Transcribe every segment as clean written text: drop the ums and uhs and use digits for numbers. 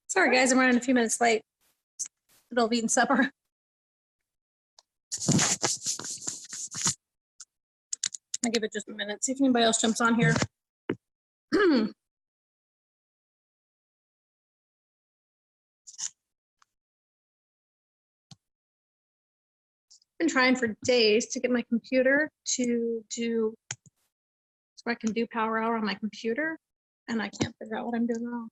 Sorry, guys, I'm running a few minutes late. It'll be eating supper. I'll give it just a minute, see if anybody else jumps on here. Been trying for days to get my computer to do so I can do Power Hour on my computer, and I can't figure out what I'm doing wrong.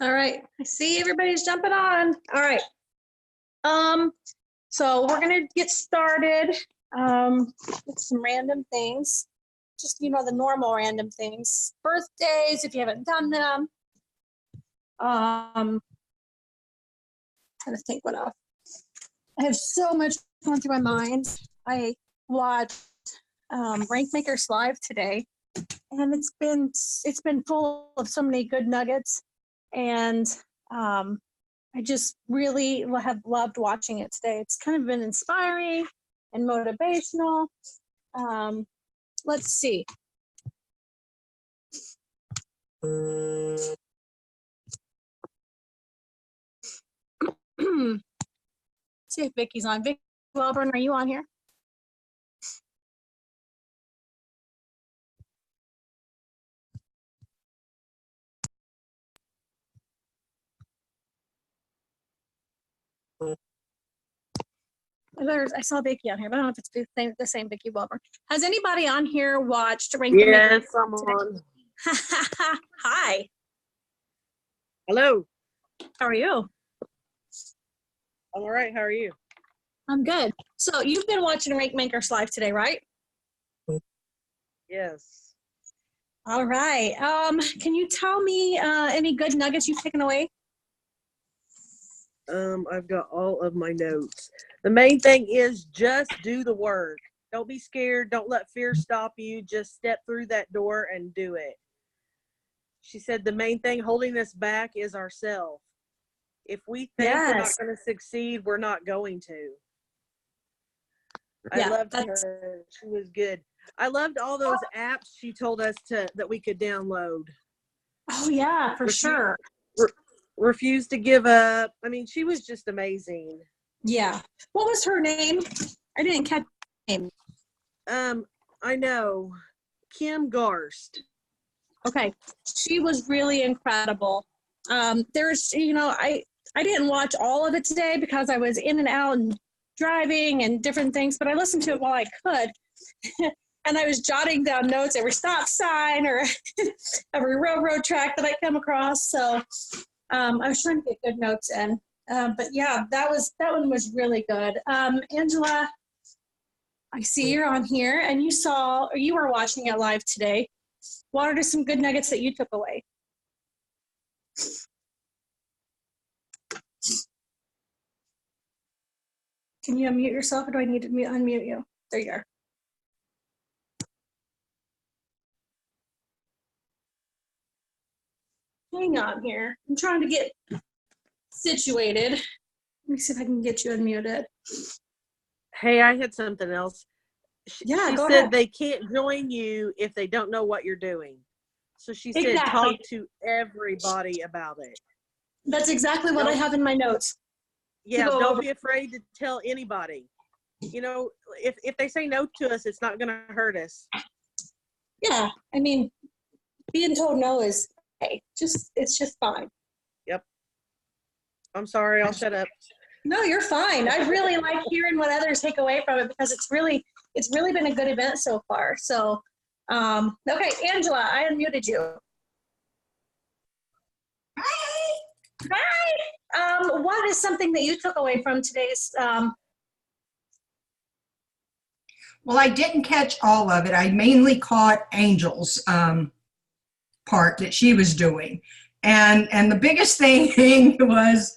All right, I see everybody's jumping on. All right. So we're gonna get started with some random things. Just, you know, the normal random things. Birthdays, if you haven't done them. Trying to think what else. I have so much going through my mind. I watched Rank Makers Live today, and it's been full of so many good nuggets, and I just really have loved watching it today. It's kind of been inspiring and motivational. Let's see. See if Vicky's on. Vicky Welborn, are you on here? I saw Vicky on here, but I don't know if it's the same Vicky Welborn. Has anybody on here watched Rank Makers? Yes, I'm on. Hi. Hello. How are you? I'm all right. How are you? I'm good. So you've been watching Rank Makers Live today, right? Yes. All right. Can you tell me any good nuggets you've taken away? I've got all of my notes. The main thing is just do the work. Don't be scared. Don't let fear stop you. Just step through that door and do it. She said the main thing holding us back is ourselves. If we think we're not going to succeed, we're not going to. I loved her. She was good. I loved all those apps she told us that we could download. Oh yeah, for sure. Refuse to give up. I mean, she was just amazing. Yeah. What was her name? I didn't catch her name. I know. Kim Garst. Okay. She was really incredible. There's, you know, I didn't watch all of it today because I was in and out and driving and different things, but I listened to it while I could. And I was jotting down notes every stop sign or every railroad track that I come across. So I was trying to get good notes in. But yeah, that one was really good. Angela, I see you're on here, and you were watching it live today. What are some good nuggets that you took away? Can you unmute yourself, or do I need to unmute you? There you are. Hang on here. I'm trying to get situated. Let me see if I can get you unmuted. Hey, I had something else. She go said ahead. they can't join you if they don't know what you're doing. So she said Exactly. talk to everybody about it. That's exactly what I have in my notes. Yeah, don't be afraid to tell anybody. You know, if they say no to us, it's not going to hurt us. Yeah, I mean, being told no is, hey, it's just fine. Yep. I'm sorry, I'll shut up. No, you're fine. I really like hearing what others take away from it because it's really been a good event so far. So, okay, Angela, I unmuted you. Hi. What is something that you took away from today's? Well, I didn't catch all of it. I mainly caught Angel's part that she was doing. And the biggest thing was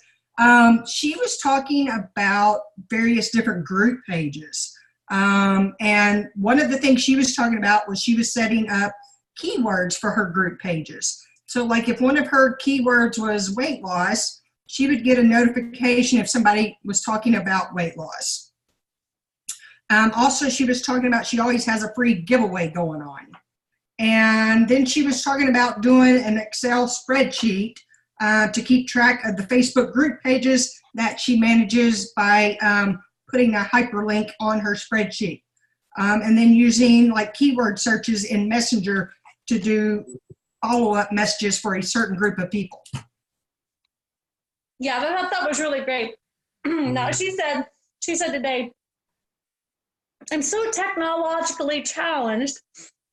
she was talking about various different group pages. And one of the things she was talking about was she was setting up keywords for her group pages. So like if one of her keywords was weight loss, she would get a notification if somebody was talking about weight loss. Also, she was talking about she always has a free giveaway going on. And then she was talking about doing an Excel spreadsheet to keep track of the Facebook group pages that she manages by putting a hyperlink on her spreadsheet. And then using like keyword searches in Messenger to do follow-up messages for a certain group of people. Yeah, I thought that was really great. Now, she said today, I'm so technologically challenged,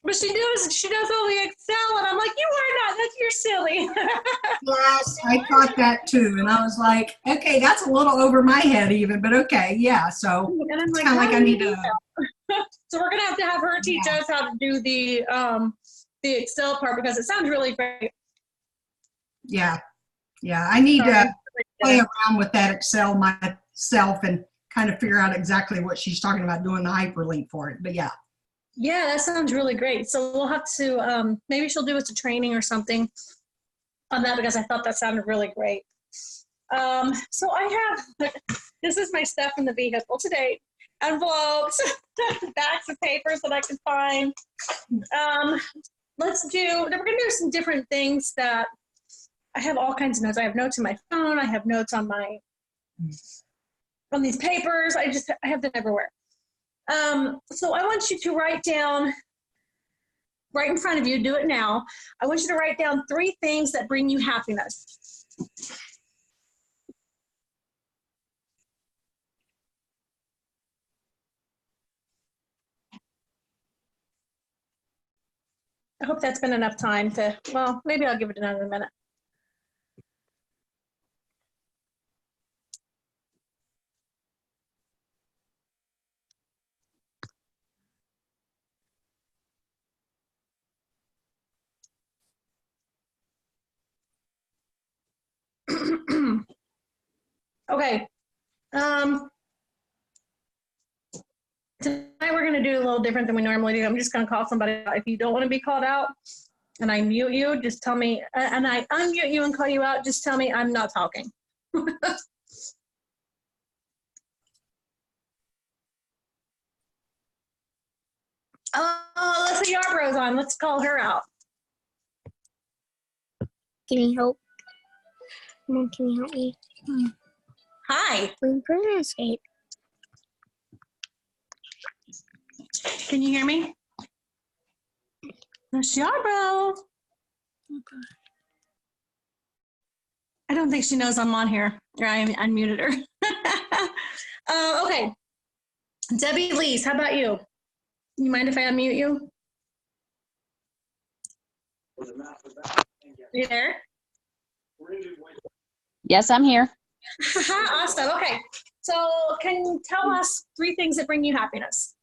but she does only Excel, and I'm like, you are not, you're silly. Yes, I thought that too. And I was like, okay, that's a little over my head even, but okay, yeah. So and I'm it's like, kind of like I need to. So we're gonna have her teach us how to do the Excel part because it sounds really great. Yeah, I need to play around with that Excel myself and kind of figure out exactly what she's talking about doing the hyperlink for it. But yeah. Yeah, that sounds really great. So we'll have to, maybe she'll do us a training or something on that because I thought that sounded really great. So I have, this is my stuff in the vehicle today. Envelopes, backs of papers that I could find. We're gonna do some different things that I have all kinds of notes. I have notes in my phone. I have notes on these papers. I have them everywhere. So I want you to write down, right in front of you, do it now. I want you to write down 3 things that bring you happiness. I hope that's been enough time to, well, maybe I'll give it another minute. Okay. Tonight we're going to do a little different than we normally do. I'm just going to call somebody out. If you don't want to be called out and I mute you, just tell me, and I unmute you and call you out, just tell me I'm not talking. Oh, Alyssa Yarbrough's on. Let's call her out. Can you help? Mom, can you help me? Hi. We're gonna escape. Can you hear me? Miss Yarbrough. Okay. I don't think she knows I'm on here. I unmuted her. Okay. Debbie Lees, how about you? You mind if I unmute you? You there? Yes, I'm here. Awesome. Okay. So can you tell us 3 things that bring you happiness?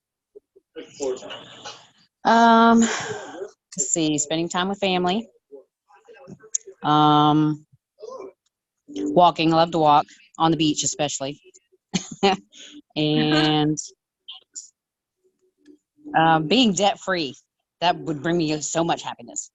Let's see, spending time with family. Walking, I love to walk on the beach, especially. And being debt free, that would bring me so much happiness.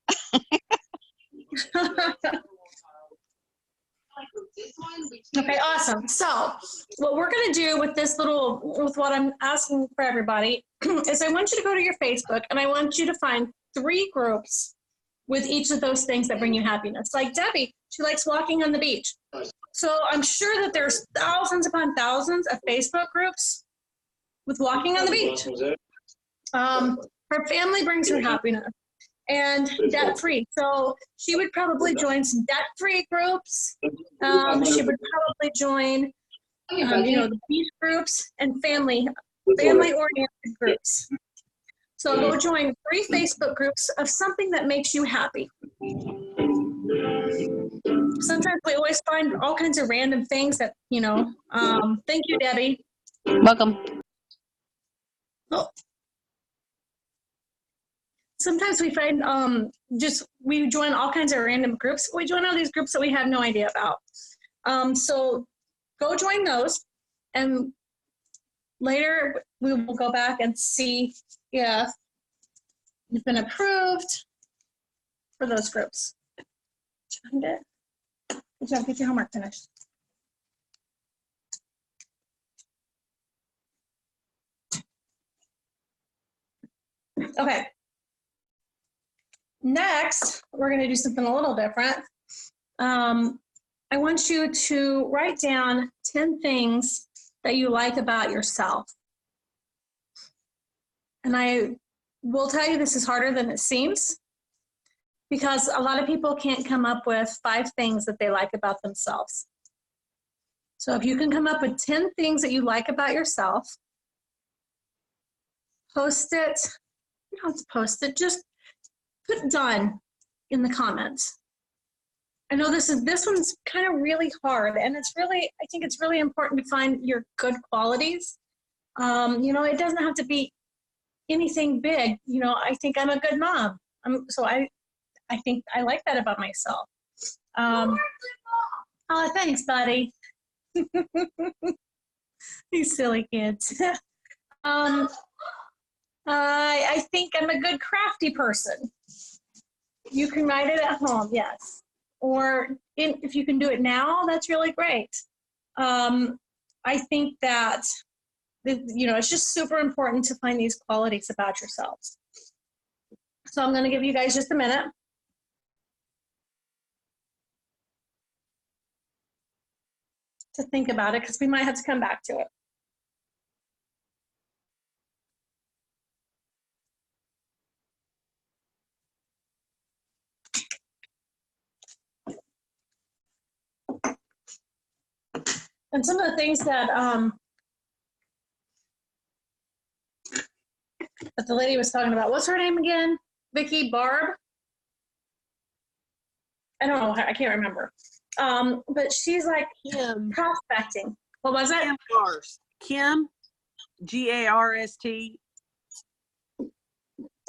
Okay, awesome. So what we're going to do with with what I'm asking for everybody is I want you to go to your Facebook and I want you to find 3 groups with each of those things that bring you happiness. Like Debbie, she likes walking on the beach. So I'm sure that there's thousands upon thousands of Facebook groups with walking on the beach. Her family brings her happiness and debt-free. So she would probably join some debt-free groups. She would probably join, the beach groups and family-oriented groups. So go join 3 Facebook groups of something that makes you happy. Sometimes we always find all kinds of random things that, thank you, Debbie. Welcome. Oh. sometimes we find we join all kinds of random groups. We join all these groups that we have no idea about. So go join those, and later we will go back and see if you've been approved for those groups. Find it. Good job. Get your homework finished. Okay. Next, we're going to do something a little different. I want you to write down 10 things that you like about yourself. And I will tell you this is harder than it seems, because a lot of people can't come up with 5 things that they like about themselves. So if you can come up with 10 things that you like about yourself, post it. You don't have to post it, just put done in the comments. I know this one's kind of really hard, and I think it's really important to find your good qualities. It doesn't have to be anything big. I think I'm a good mom. So I think I like that about myself. Oh, thanks, buddy. These silly kids. I think I'm a good crafty person. You can write it at home, yes. Or if you can do it now, that's really great. I think that, it's just super important to find these qualities about yourselves. So I'm going to give you guys just a minute. To think about it, because we might have to come back to it. And some of the things that the lady was talking about, what's her name again? Vicky Barb? I don't know, I can't remember. But she's like Kim. Prospecting. What was it? Kim Garst. Kim, Garst.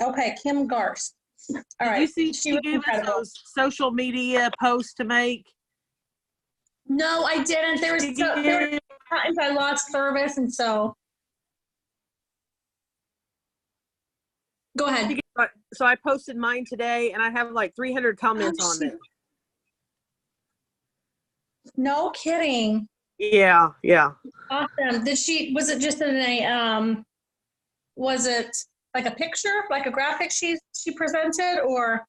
Okay, Kim Garst. All right. Did you see She she was gave us incredible. those social media posts to make? No, I didn't. There were times I lost service, and so. Go ahead. So I posted mine today, and I have like 300 comments on it. No kidding. Yeah. Awesome. Was it just in a, was it like a picture, like a graphic she presented, or?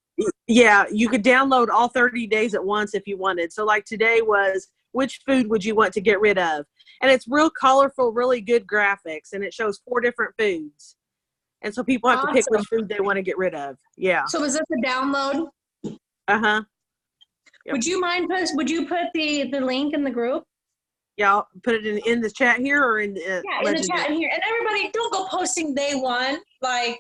Yeah, you could download all 30 days at once if you wanted. So like today was, which food would you want to get rid of? And it's real colorful, really good graphics, and it shows 4 different foods. And so people have to pick which food they want to get rid of. Yeah. So is this a download? Uh-huh. Yep. Would you put the link in the group? Yeah, I'll put it in the chat here or in the in the chat in here. And everybody, don't go posting day one. Like,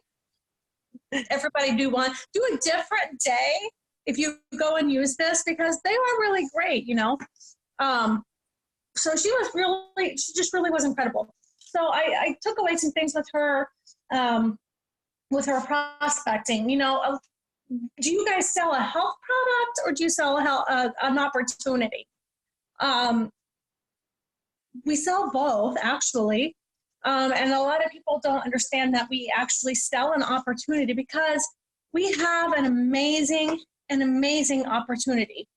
everybody do one. Do a different day if you go and use this, because they are really great, So she just really was incredible. So I took away some things with her prospecting. Do you guys sell a health product, or do you sell an opportunity? We sell both, actually. And a lot of people don't understand that we actually sell an opportunity, because we have an amazing opportunity.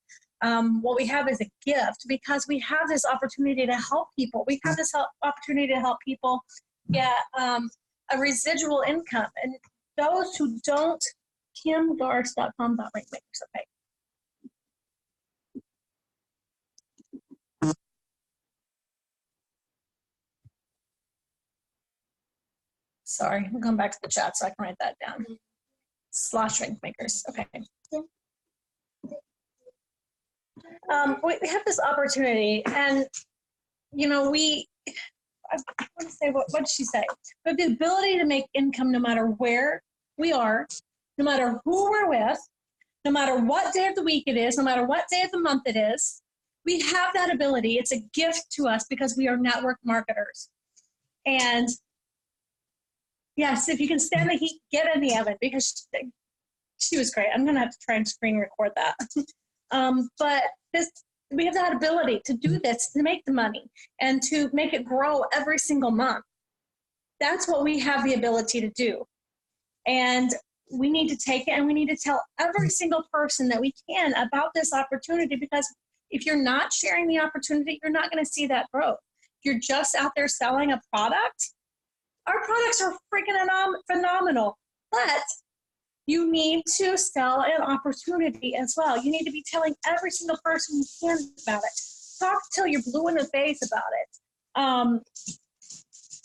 What we have is a gift, because we have this opportunity to help people. We have this opportunity to help people get a residual income. And those who don't, kimgarst.com.rankmakers, okay. Sorry, I'm going back to the chat so I can write that down. /Rankmakers, okay. We have this opportunity, and I want to say, what did she say? We have the ability to make income no matter where we are, no matter who we're with, no matter what day of the week it is, no matter what day of the month it is. We have that ability. It's a gift to us because we are network marketers. And Yes, if you can stand the heat, get in the oven, because she was great. I'm going to have to try and screen record that. But we have that ability to do this, to make the money and to make it grow every single month. That's what we have the ability to do. And we need to take it, and we need to tell every single person that we can about this opportunity, because if you're not sharing the opportunity, you're not going to see that growth. If you're just out there selling a product, our products are freaking phenomenal, but you need to sell an opportunity as well. You need to be telling every single person you can about it. Talk till you're blue in the face about it.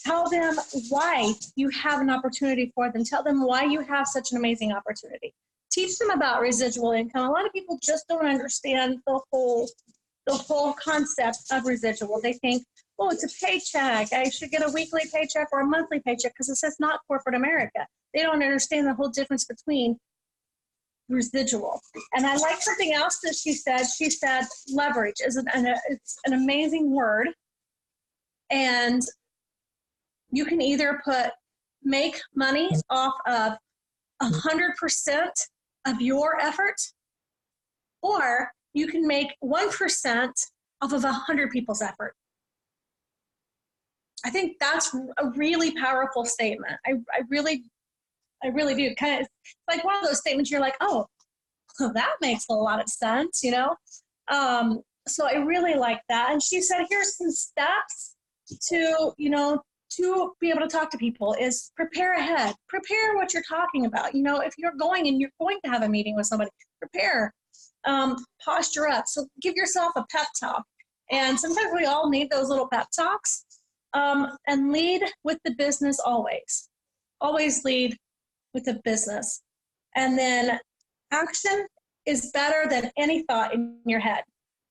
Tell them why you have an opportunity for them. Tell them why you have such an amazing opportunity. Teach them about residual income. A lot of people just don't understand the whole concept of residual. They think, oh, it's a paycheck. I should get a weekly paycheck or a monthly paycheck because it says not corporate America. They don't understand the whole difference between residual. And I like something else that she said. She said leverage is it's an amazing word. And you can either make money off of 100% of your effort, or you can make 1% off of 100 people's effort. I think that's a really powerful statement. I really do. Kind of like one of those statements you're like, oh, that makes a lot of sense, you know? So I really like that. And she said, here's some steps to be able to talk to people is prepare ahead. Prepare what you're talking about. You know, if you're going and you're going to have a meeting with somebody, prepare. Posture up. So give yourself a pep talk. And sometimes we all need those little pep talks. And lead with the business always. Always lead with the business. And then action is better than any thought in your head.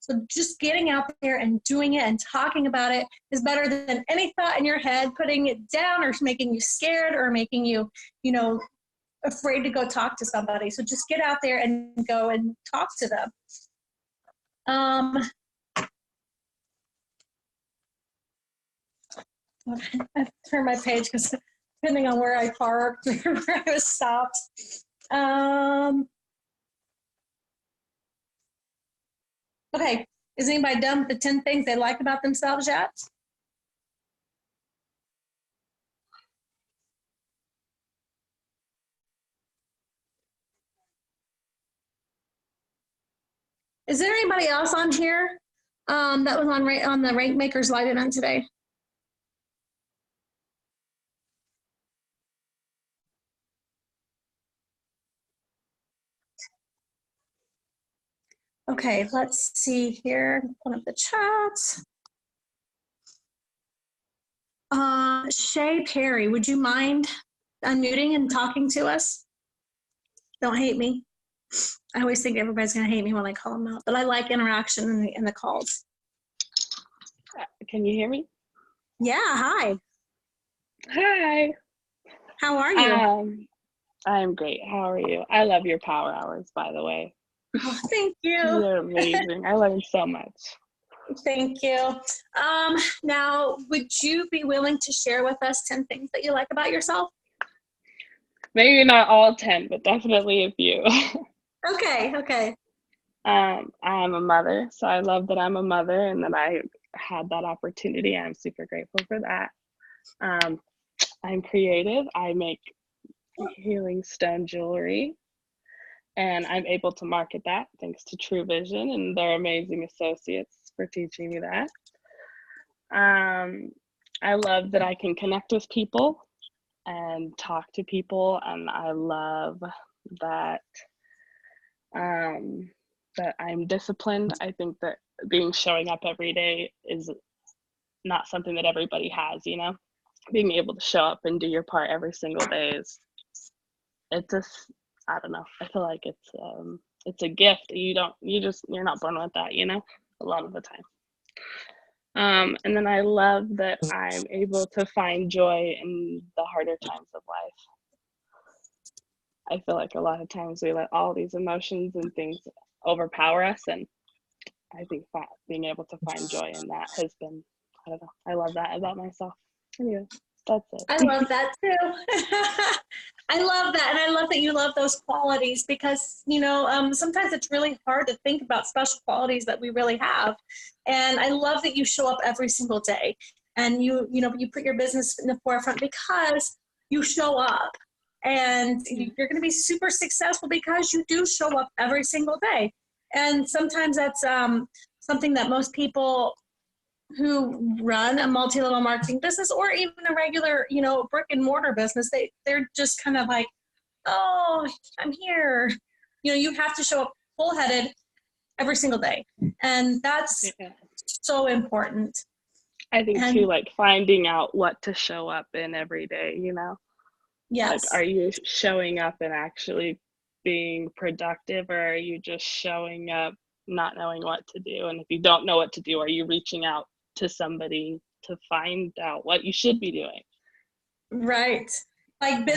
So just getting out there and doing it and talking about it is better than any thought in your head, putting it down or making you scared or making you, afraid to go talk to somebody. So just get out there and go and talk to them. I turned my page because depending on where I parked or where I was stopped. Okay, is anybody done with the 10 things they like about themselves yet? Is there anybody else on here that was on the Rank Makers Live event today? Okay, let's see here. One of the chats. Shay Perry, would you mind unmuting and talking to us? Don't hate me. I always think everybody's going to hate me when I call them out, but I like interaction in the calls. Can you hear me? Yeah, hi. Hi. How are you? I'm great. How are you? I love your power hours, by the way. Oh, thank you. You're amazing. I learned so much. Thank you. Now, would you be willing to share with us 10 things that you like about yourself? Maybe not all 10, but definitely a few. Okay. I'm a mother, so I love that I'm a mother and that I had that opportunity. I'm super grateful for that. I'm creative. I make healing stone jewelry, and I'm able to market that thanks to True Vision and their amazing associates for teaching me that. I love that I can connect with people and talk to people, and I love that that I'm disciplined. I think that showing up every day is not something that everybody has, being able to show up and do your part every single day it's just, I don't know, I feel like it's a gift. You're not born with that, a lot of the time. And then I love that I'm able to find joy in the harder times of life. I feel like a lot of times we let all these emotions and things overpower us, and I think being able to find joy in that has been, I don't know, I love that about myself. Anyway, That's it. I love that too. I love that. And I love that you love those qualities because, sometimes it's really hard to think about special qualities that we really have. And I love that you show up every single day and you put your business in the forefront because you show up and you're going to be super successful because you do show up every single day. And sometimes that's something that most people who run a multi-level marketing business or even a regular, brick and mortar business, they're just kind of like, oh, I'm here. You have to show up full-headed every single day. And that's so important. I think too, like finding out what to show up in every day, Yes. Like, are you showing up and actually being productive, or are you just showing up not knowing what to do? And if you don't know what to do, are you reaching out to somebody to find out what you should be doing? Right. Like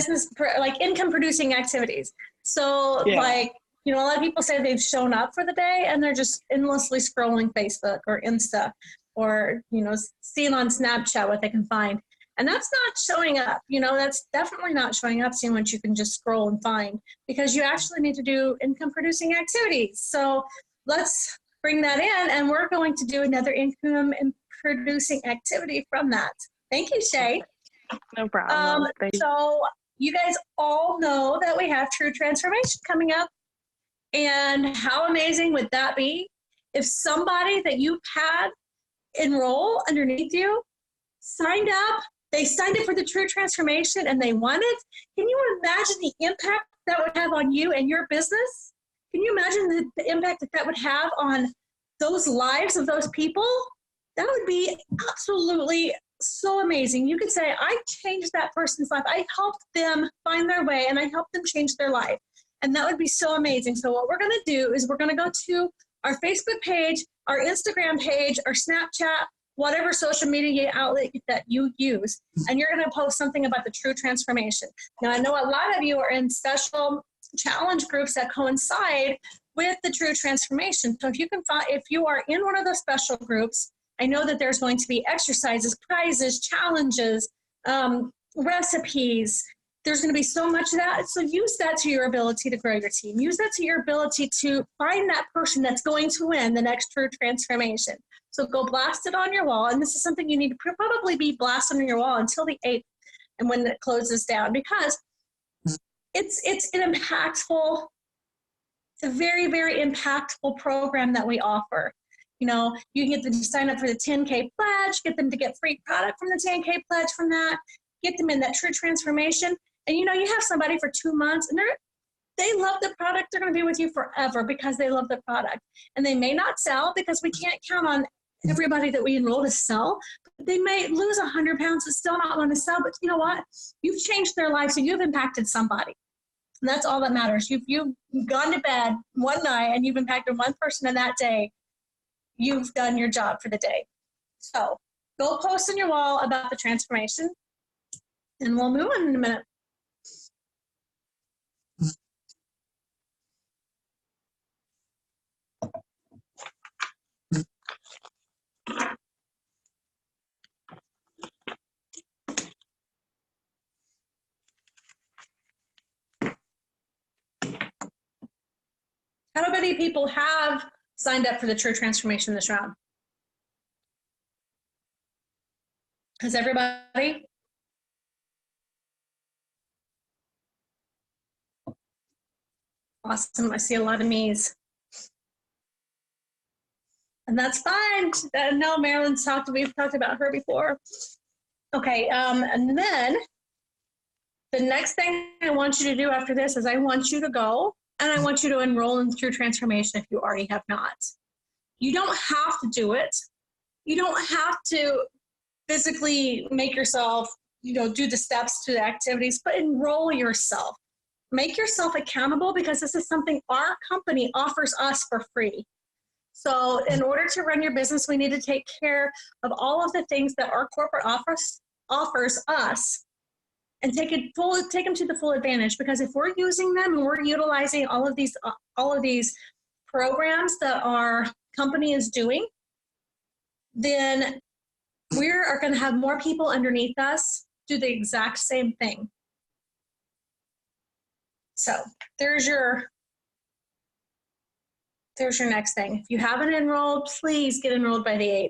like income producing activities. So a lot of people say they've shown up for the day and they're just endlessly scrolling Facebook or Insta or, seeing on Snapchat what they can find. And that's not showing up, that's definitely not showing up, seeing what you can just scroll and find, because you actually need to do income producing activities. So let's bring that in, and we're going to do another income producing activity from that. Thank you, Shay. No problem. So you guys all know that we have True Transformation coming up. And how amazing would that be if somebody that you had enroll underneath you signed up, they signed up for the True Transformation and they won it? Can you imagine the impact that would have on you and your business? Can you imagine the impact that would have on those lives of those people? That would be absolutely so amazing. You could say, I changed that person's life. I helped them find their way and I helped them change their life. And that would be so amazing. So what we're going to do is we're going to go to our Facebook page, our Instagram page, our Snapchat, whatever social media outlet that you use. And you're going to post something about the True Transformation. Now, I know a lot of you are in special challenge groups that coincide with the True Transformation. So if you are in one of those special groups, I know that there's going to be exercises, prizes, challenges, recipes. There's going to be so much of that. So use that to your ability to grow your team. Use that to your ability to find that person that's going to win the next True Transformation. So go blast it on your wall. And this is something you need to probably be blasted on your wall until the 8th and when it closes down, because it's an impactful, it's a very, very impactful program that we offer. You can get them to sign up for the 10K pledge, get them to get free product from the 10K pledge from that, get them in that True Transformation. And you have somebody for 2 months and they love the product. They're going to be with you forever because they love the product. And they may not sell because we can't count on everybody that we enroll to sell. But they may lose 100 pounds and still not want to sell. But you know what? You've changed their life, so you've impacted somebody. And that's all that matters. You've gone to bed one night and you've impacted one person in that day. You've done your job for the day. So go post on your wall about the transformation, and we'll move on in a minute. How many people have signed up for the True Transformation this round? Has everybody? Awesome. I see a lot of me's. And that's fine. No, we've talked about her before. Okay, and then the next thing I want you to do after this is I want you to go and I want you to enroll in True Transformation if you already have not. You don't have to do it. You don't have to physically make yourself, do the steps to the activities, but enroll yourself. Make yourself accountable, because this is something our company offers us for free. So in order to run your business, we need to take care of all of the things that our corporate offers us and take them to the full advantage. Because if we're using them and we're utilizing all of these programs that our company is doing, then we are going to have more people underneath us do the exact same thing. So there's your next thing. If you haven't enrolled, please get enrolled by the 8th.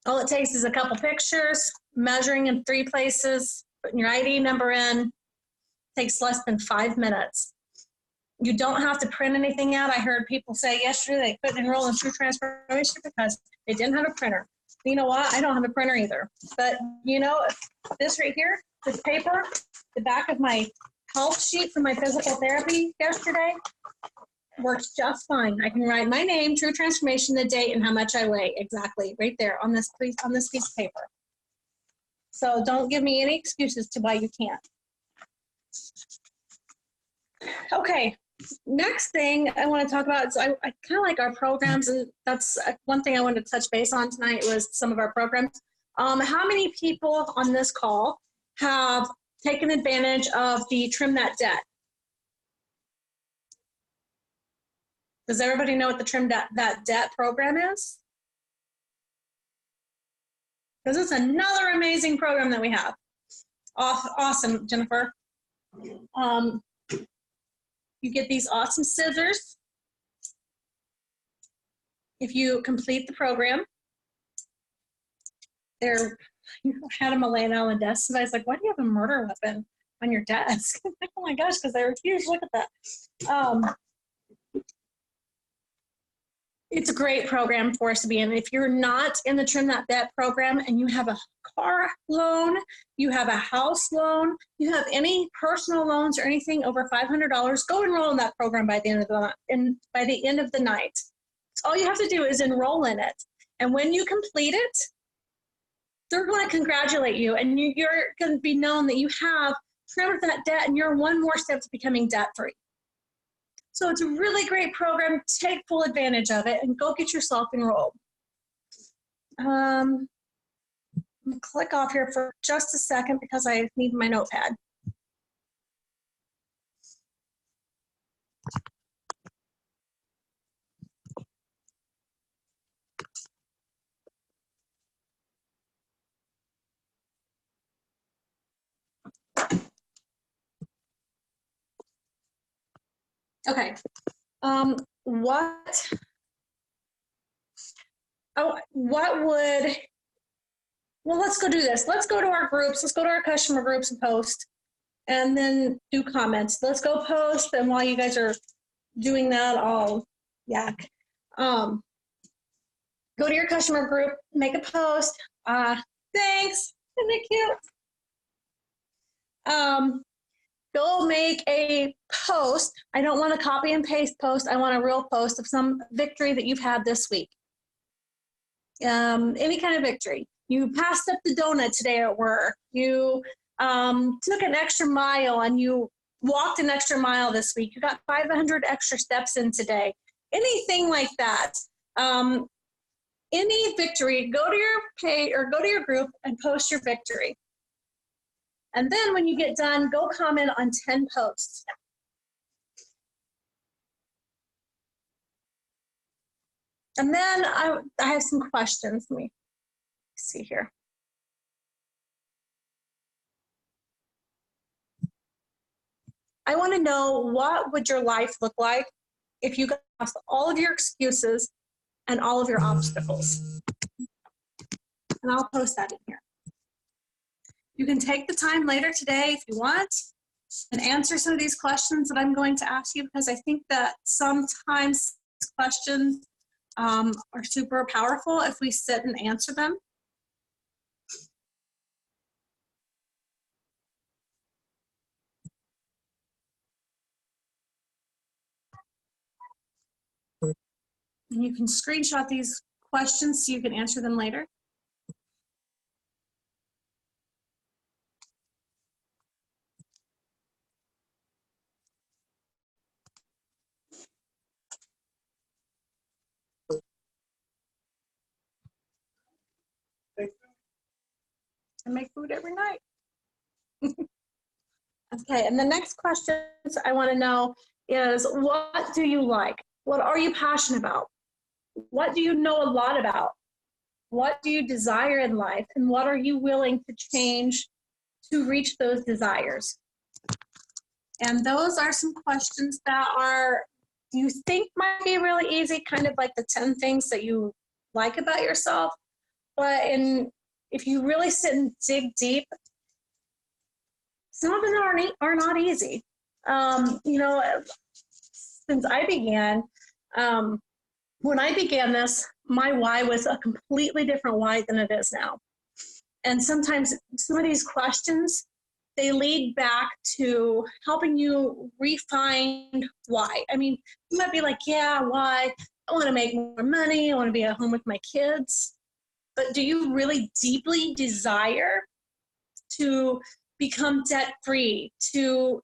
All it takes is a couple pictures, measuring in 3 places, putting your ID number in. Takes less than 5 minutes. You don't have to print anything out. I heard people say yesterday they couldn't enroll in True Transformation because they didn't have a printer. You know what? I don't have a printer either. But you know, this right here, this paper, the back of my health sheet from my physical therapy yesterday, works just fine. I can write my name, True Transformation, the date, and how much I weigh exactly right there on this piece of paper. So don't give me any excuses to why you can't. Okay, next thing I want to talk about is I kind of like our programs, and that's one thing I wanted to touch base on tonight was some of our programs. How many people on this call have taken advantage of the Trim That Debt? Does everybody know what the Trim That Debt program is? Because it's another amazing program that we have. Awesome, Jennifer. You get these awesome scissors if you complete the program. I had them laying out on the desk. Somebody's like, why do you have a murder weapon on your desk? I'm like, oh my gosh, because I refuse. Look at that. It's a great program for us to be in. If you're not in the Trim That Debt program and you have a car loan, you have a house loan, you have any personal loans or anything over $500, go enroll in that program by the end of the night. So all you have to do is enroll in it. And when you complete it, they're going to congratulate you, and you're going to be known that you have trimmed that debt and you're one more step to becoming debt-free. So it's a really great program. Take full advantage of it and go get yourself enrolled. I'm gonna click off here for just a second because I need my notepad. Okay. Well, let's go do this. Let's go to our groups. Let's go to our customer groups and post, and then do comments. Let's go post, and while you guys are doing that, I'll yak. Go to your customer group, make a post. Thanks. Isn't it cute? Go make a post. I don't want a copy and paste post. I want a real post of some victory that you've had this week. Any kind of victory. You passed up the donut today at work. You took an extra mile and you walked an extra mile this week. You got 500 extra steps in today. Anything like that. Any victory, go to your page or go to your group and post your victory. And then when you get done, go comment on 10 posts. And then I have some questions. Let me see here. I want to know, what would your life look like if you got past all of your excuses and all of your obstacles? And I'll post that in here. You can take the time later today if you want and answer some of these questions that I'm going to ask you, because I think that sometimes questions are super powerful if we sit and answer them. And you can screenshot these questions so you can answer them later. I make food every night. Okay, and the next questions I want to know is, what do you like? What are you passionate about? What do you know a lot about? What do you desire in life? And what are you willing to change to reach those desires? And those are some questions that you think might be really easy, kind of like the 10 things that you like about yourself. But if you really sit and dig deep, some of them are not easy. Since I began, when I began this, my why was a completely different why than it is now. And sometimes some of these questions, they lead back to helping you refine why. I mean, you might be like, yeah, why? I want to make more money. I want to be at home with my kids. But do you really deeply desire to become debt-free, to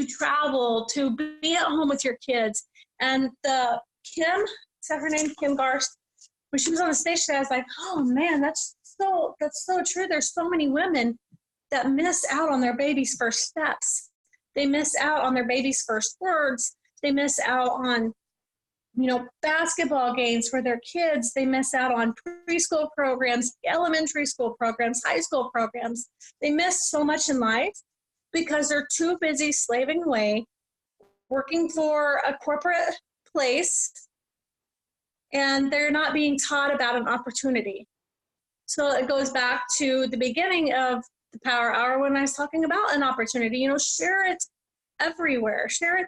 travel, to be at home with your kids? And Kim, is that her name, Kim Garst? When she was on the station, I was like, oh man, that's so true. There's so many women that miss out on their baby's first steps. They miss out on their baby's first words. They miss out on, basketball games for their kids. They miss out on preschool programs, elementary school programs, high school programs. They miss so much in life because they're too busy slaving away, working for a corporate place, and they're not being taught about an opportunity. So it goes back to the beginning of the Power Hour when I was talking about an opportunity. Share it everywhere. Share it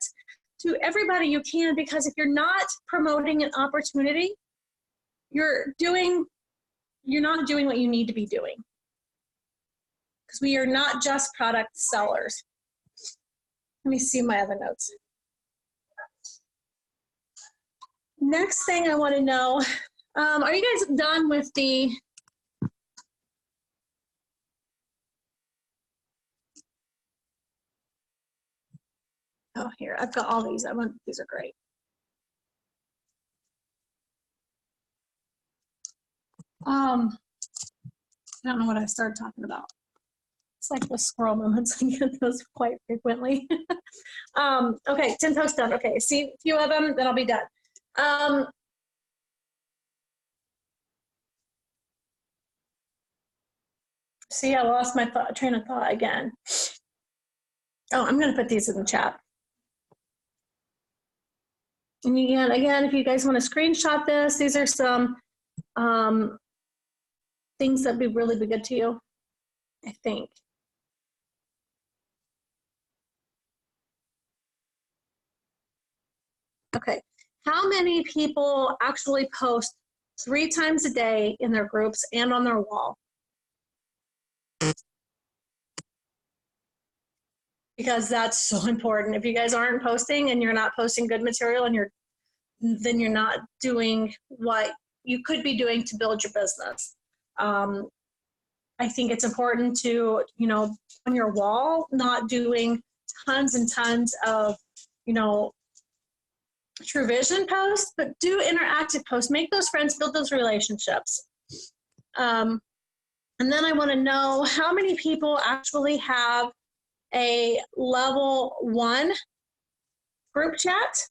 to everybody you can, because if you're not promoting an opportunity, you're not doing what you need to be doing. Because we are not just product sellers. Let me see my other notes. Next thing I want to know, are you guys done with the oh, here, I've got all these. These are great. I don't know what I started talking about. It's like the squirrel moments. I get those quite frequently. Okay, 10 posts done. Okay, see a few of them, then I'll be done. See, I lost my train of thought again. Oh, I'm going to put these in the chat. And again, if you guys want to screenshot this, these are some things that would really be good to you, I think. Okay, how many people actually post 3 times a day in their groups and on their wall? Because that's so important. If you guys aren't posting and you're not posting good material, and then you're not doing what you could be doing to build your business. I think it's important to, on your wall, not doing tons and tons of, True Vision posts, but do interactive posts. Make those friends, build those relationships. And then I want to know how many people actually have a level 1 group chat.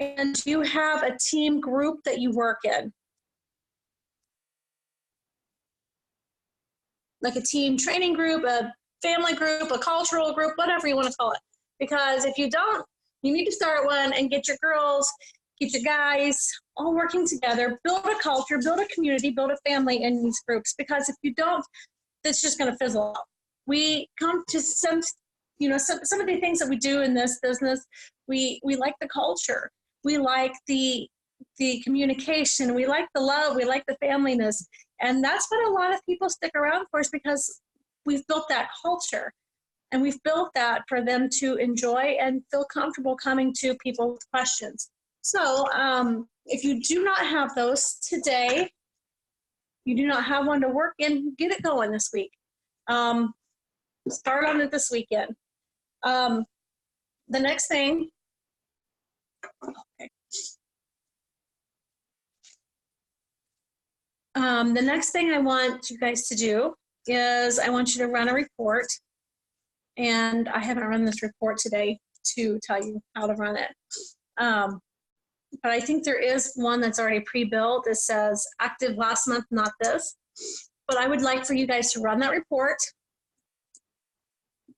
And do you have a team group that you work in? Like a team training group, a family group, a cultural group, whatever you want to call it. Because if you don't, you need to start one and get your girls, get your guys all working together, build a culture, build a community, build a family in these groups. Because if you don't, it's just going to fizzle out. We come to some of the things that we do in this business. We like the culture. We like the communication. We like the love. We like the familyness. And that's what a lot of people stick around for, is because we've built that culture. And we've built that for them to enjoy and feel comfortable coming to people with questions. So if you do not have those today, you do not have one to work in, get it going this week. Start on it this weekend. The next thing, okay. The next thing I want you guys to do is I want you to run a report. And I haven't run this report today to tell you how to run it. But I think there is one that's already pre-built that says active last month, not this. But I would like for you guys to run that report.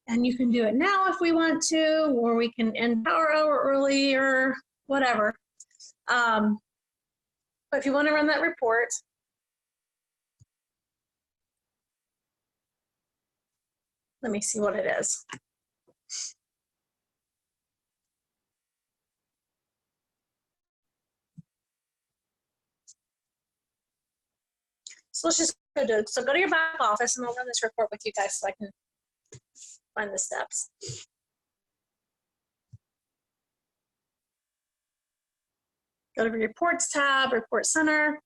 And you can do it now if we want to, or we can end power hour early or whatever. But if you want to run that report, let me see what it is. So let's just go do it. So go to your back office and I'll run this report with you guys so I can find the steps. Go to the reports tab, report center.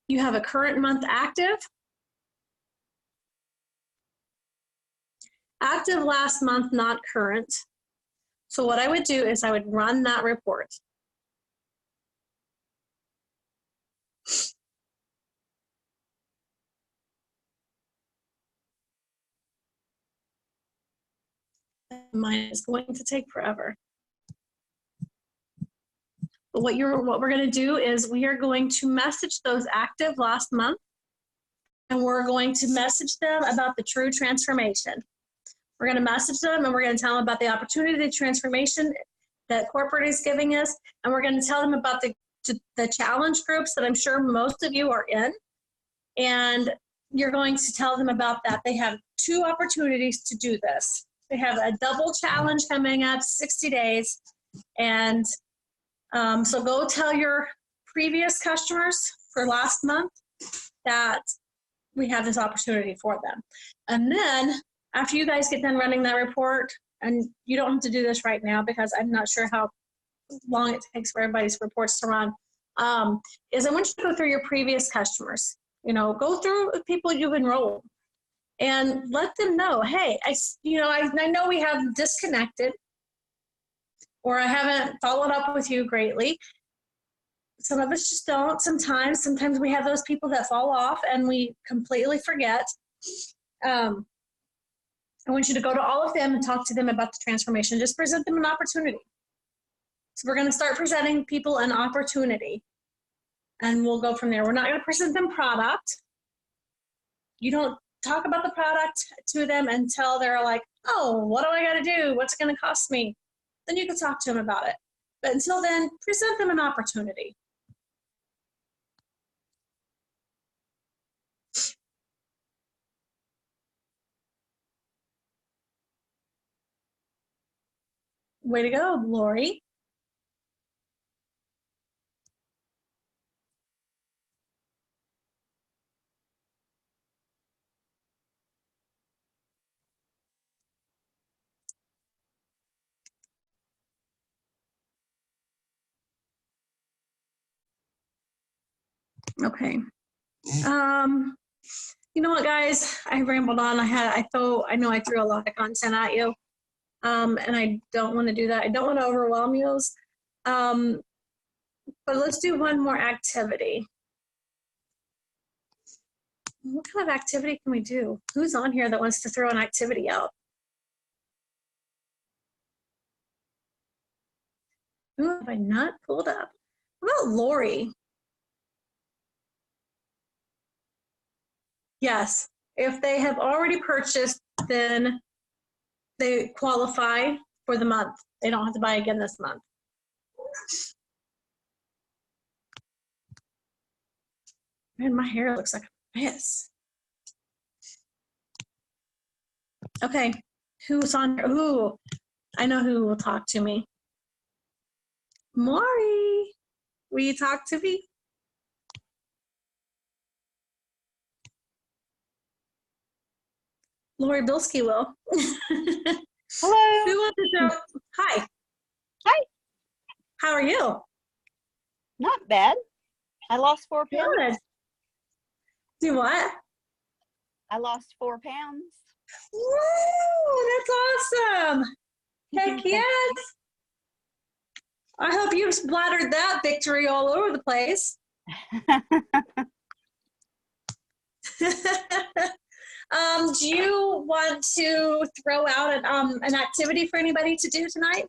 You have a current month active. Active last month, not current. So what I would do is I would run that report. Mine is going to take forever. But what we're going to do is we are going to message those active last month, and we're going to message them about the true transformation. We're going to message them and we're going to tell them about the opportunity, the transformation that corporate is giving us, and we're going to tell them about the challenge groups that I'm sure most of you are in, and you're going to tell them about that. They have 2 opportunities to do this. They have a double challenge coming up, 60 days. And so go tell your previous customers for last month that we have this opportunity for them. And then after you guys get done running that report, and you don't have to do this right now because I'm not sure how long it takes for everybody's reports to run, is I want you to go through your previous customers. You know, go through people you've enrolled and let them know, hey, I know we have disconnected, or I haven't followed up with you greatly. Some of us just don't. Sometimes we have those people that fall off and we completely forget. I want you to go to all of them and talk to them about the transformation. Just present them an opportunity. So we're going to start presenting people an opportunity, and we'll go from there. We're not going to present them product. You don't talk about the product to them until they're like, oh, what do I got to do? What's it going to cost me? Then you can talk to them about it. But until then, present them an opportunity. Way to go, Lori. Okay. You know what, guys? I rambled on. I know I threw a lot of content at you. And I don't want to do that. I don't want to overwhelm you. But let's do one more activity. What kind of activity can we do? Who's on here that wants to throw an activity out? Who have I not pulled up? What about Lori? Yes, if they have already purchased, then they qualify for the month. They don't have to buy again this month. Man, my hair looks like a mess. Okay, who's on? Ooh, I know who will talk to me. Maury, will you talk to me? Lori Bilski will. Hello. Who wants to know? Hi. Hi. How are you? Not bad. I lost 4 pounds. Good. Do what? I lost 4 pounds. Woo! That's awesome. Heck yes. I hope you splattered that victory all over the place. Do you want to throw out an activity for anybody to do tonight?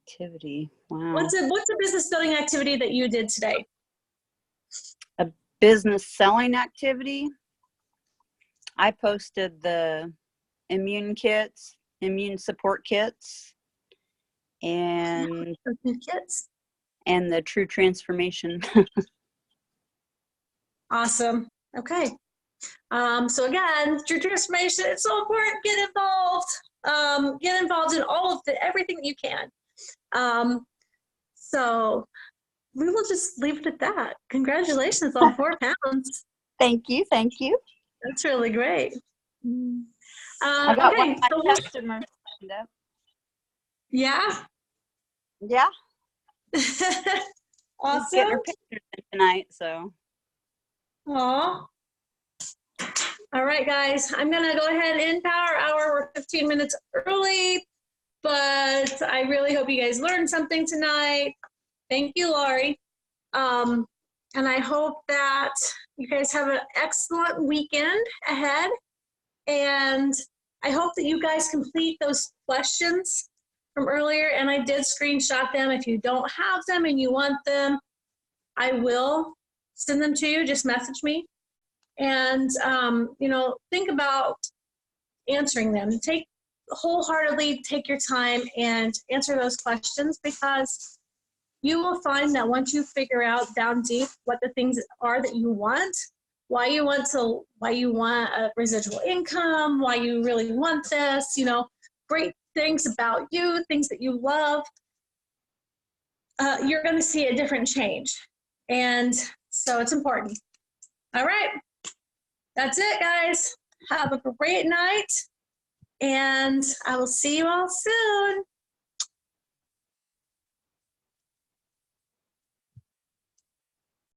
Activity. Wow. What's a business building activity that you did today? business selling activity. I posted the immune kits, immune support kits, and Kids. the true transformation. Awesome. Okay. So again, true transformation, it's so important. Get involved. Get involved in all of everything that you can. So we will just leave it at that. Congratulations on 4 pounds. Thank you. Thank you. That's really great. I got one Okay. of my So we'll- customers signed up. yeah. Yeah. She's getting Awesome. her pictures in tonight, so. Aw. All right, guys, I'm gonna go ahead and end Power Hour. We're 15 minutes early, but I really hope you guys learned something tonight. Thank you, Laurie. And I hope that you guys have an excellent weekend ahead. And I hope that you guys complete those questions from earlier. And I did screenshot them. If you don't have them and you want them, I will send them to you. Just message me. And, think about answering them. Wholeheartedly take your time and answer those questions, because you will find that once you figure out down deep what the things are that you want, why you want a residual income, why you really want this, great things about you, things that you love, you're going to see a different change. And so it's important. All right. That's it, guys. Have a great night. And I will see you all soon.